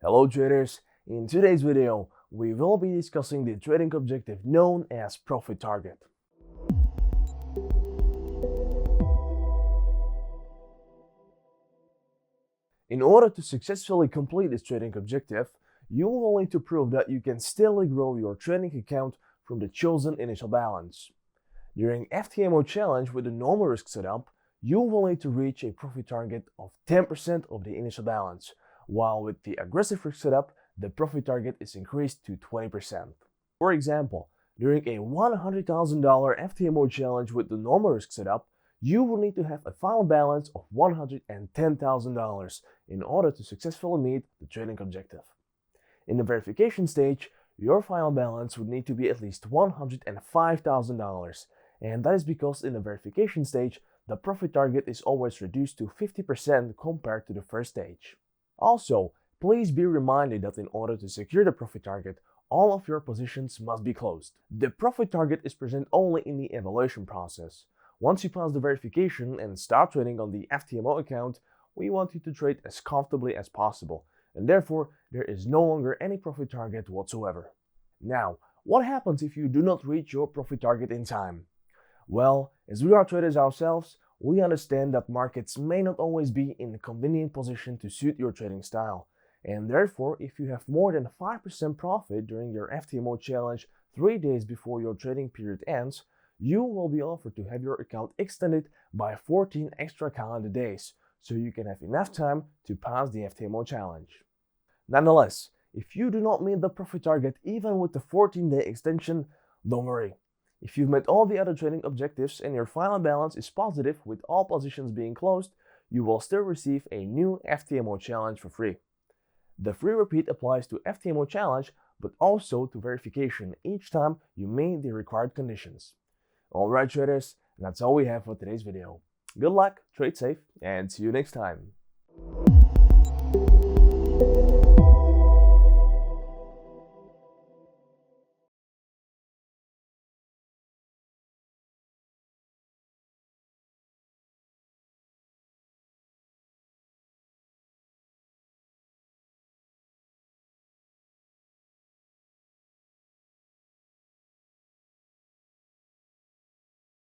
Hello traders, in today's video we will be discussing the trading objective known as profit target. In order to successfully complete this trading objective, you will need to prove that you can steadily grow your trading account from the chosen initial balance. During FTMO Challenge with the normal risk setup, you will need to reach a profit target of 10% of the initial balance, while with the aggressive risk setup, the profit target is increased to 20%. For example, during a $100,000 FTMO Challenge with the normal risk setup, you will need to have a final balance of $110,000 in order to successfully meet the trading objective. In the verification stage, your final balance would need to be at least $105,000, and that is because in the verification stage, the profit target is always reduced to 50% compared to the first stage. Also, please be reminded that in order to secure the profit target, all of your positions must be closed. The profit target is present only in the evaluation process. Once you pass the verification and start trading on the FTMO account, we want you to trade as comfortably as possible, and therefore there is no longer any profit target whatsoever. Now, what happens if you do not reach your profit target in time? Well, as we are traders ourselves, we understand that markets may not always be in a convenient position to suit your trading style, and therefore if you have more than 5% profit during your FTMO challenge 3 days before your trading period ends, you will be offered to have your account extended by 14 extra calendar days, so you can have enough time to pass the FTMO challenge. Nonetheless, if you do not meet the profit target even with the 14-day extension, don't worry. If you've met all the other trading objectives and your final balance is positive with all positions being closed, you will still receive a new FTMO challenge for free. The free repeat applies to FTMO challenge, but also to verification each time you meet the required conditions. Alright traders, that's all we have for today's video. Good luck, trade safe, and see you next time.